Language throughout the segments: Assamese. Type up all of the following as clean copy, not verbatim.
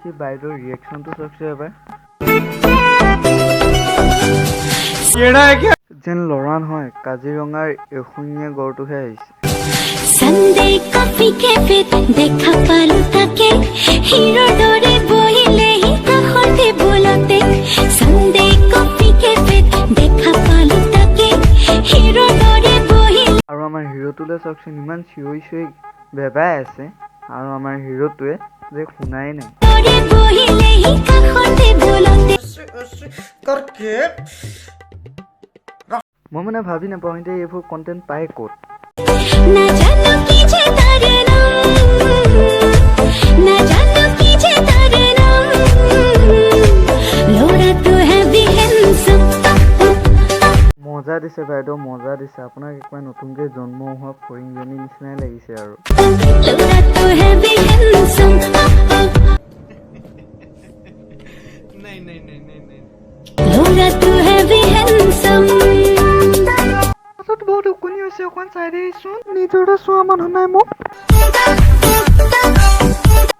দেখি বাইদেউৰ ৰিয়েকশ্যনটো চাওকচোন এবাৰ যেন লৰা নহয় কাজিৰঙাৰ এশিঙীয়া গড়টোহে আহিছে Sunday coffee cafe দেখা পালো তাকে হিৰোৰ দৰে বহিলে কাষতে বলতে Sunday coffee cafe দেখা পালো তাকে হিৰোৰ দৰে বহিলে আৰু আমাৰ হিৰোটোলে চাওকচোন ইমান চিঞৰি চিঞৰি বেবাই আছে আৰু আমাৰ হিৰোটোৱে যে শুনাই নাই মই মানে ভাবি নাপাওঁ এতিয়া এইবোৰ কণ্টেণ্ট পায় ক'ত না জানো কি যে তার নাম না জানো কি যে তার নাম লোরা তো হেভি হ্যান্ডসাম মজা দিছে বাইদেউ মজা দিছে আপোনাক একবাৰ নতুনকৈ জন্ম হোৱা ফৰিংজনী নিচিনাই লাগিছে আৰু লোৰা তো হেভি হ্যান্ডসাম नहीं नहीं नहीं नहीं नहीं লোৰা তো হেভি হ্যান্ডসাম বহুত উকনি হৈছে অকণ চাই দেচোন নিজৰে চোৱা মানুহ নাই মোক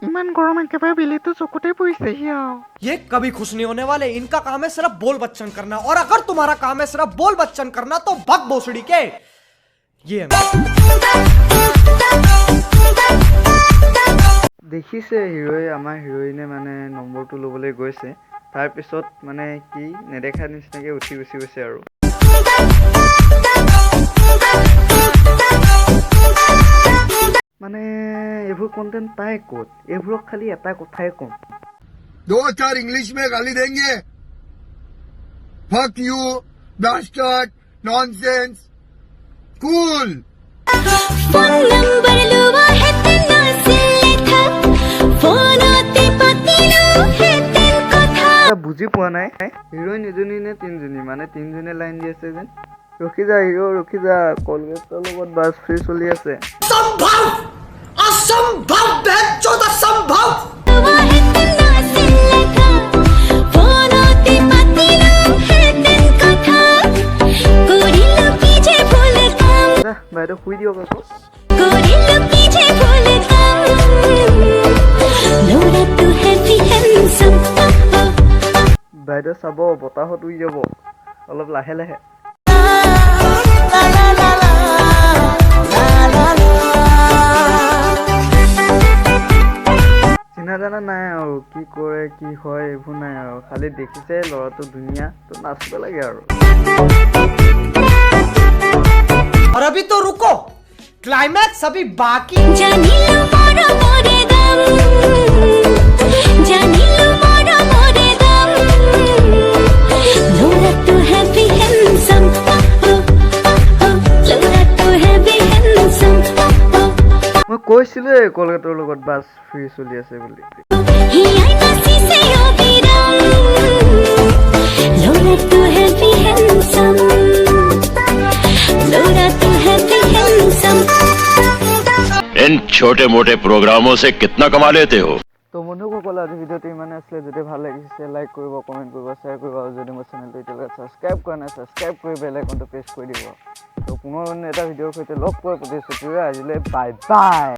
ইমান গৰম একেবাৰে বিলিটো চকুতে পৰিছেহি আৰু ये कभी खुश नहीं होने वाले इनका काम है सिर्फ बोल बच्चन करना और अगर तुम्हारा काम है सिर्फ बोल बच्चन करना तो भग भोसड़ी के ये দেখিছে হিৰোই আমাৰ হিৰোইনে মানে নম্বৰটো ল'বলৈ গৈছে তাৰপিছত মানে কি নেদেখা নিচিনাকৈ উঠি গুচি গৈছে আৰু মানে এইবোৰ কণ্টেণ্ট পায় ক'ত এইবোৰক খালি এটা কথাই ক'ম 2-4 इंग्लिश में गाली देंगे fuck you bastard nonsense cool phone number लुवा है तेना से लेखा फोन आते पतिलो है तेन कथा বুজি পোৱা নাই হিৰোইন এজনী নে তিনিজনী মানে তিনিজনী লাইন দি আছে যেন ৰখি যা হিৰো ৰখি যা কলগেটৰ লগত বাছ ফ্ৰী চলি আছে संभव असंभव बेचोद असंभव लुवा है तेना से लेखा फोन आते पतिलो है तेन कथा कोरिलो कीजे भूल काम যা বাইদেউ শুই দিয়ক আকৌ कोरिलो कीजे भूल काम लोरा तू हैवी हैंडसम বাইদেউ চাব বতাহত উৰি যাব অলপ লাহে লাহে চিনা জানা নাই আৰু কি কৰে কি হয় এইবোৰ নাই আৰু খালি দেখিছে ল'ৰাটো ধুনীয়া তো নাচিব লাগে আৰু और अभी तो रुको क्लाइमैक्स अभी बाकी জানিলো মরো মরে দাম জানিলো মরো মরে দাম লোরা তো হেভি হ্যান্ডসাম লোরা তো হেভি হ্যান্ডসাম মই কৈছিলোৱে কলগেটৰ লগত বাছ ফ্ৰী চলি আছে বুলি হি আই নাসি সে অবিরাম লোরা তো হেভি হ্যান্ডসাম লোরা তো হেভি হ্যান্ডসাম इन छोटे मोटे प्रोग्रामों से कितना कमा लेते हो তো বন্ধুসকল আজি ভিডিঅ'টো ইমানে আছিলে যদি ভাল লাগিছে লাইক কৰিব কমেণ্ট কৰিব শ্বেয়াৰ কৰিব আৰু যদি মোৰ চেনেলটো এতিয়ালৈকে ছাবস্ক্ৰাইব কৰা নাই ছাবস্ক্ৰাইব কৰি বেল আইকনটো প্ৰেছ কৰি দিব তো পুনৰ এটা ভিডিঅ'ৰ সৈতে লগ পোৱাৰ প্ৰতিশ্ৰুতিৰে আজিলৈ বাই বাই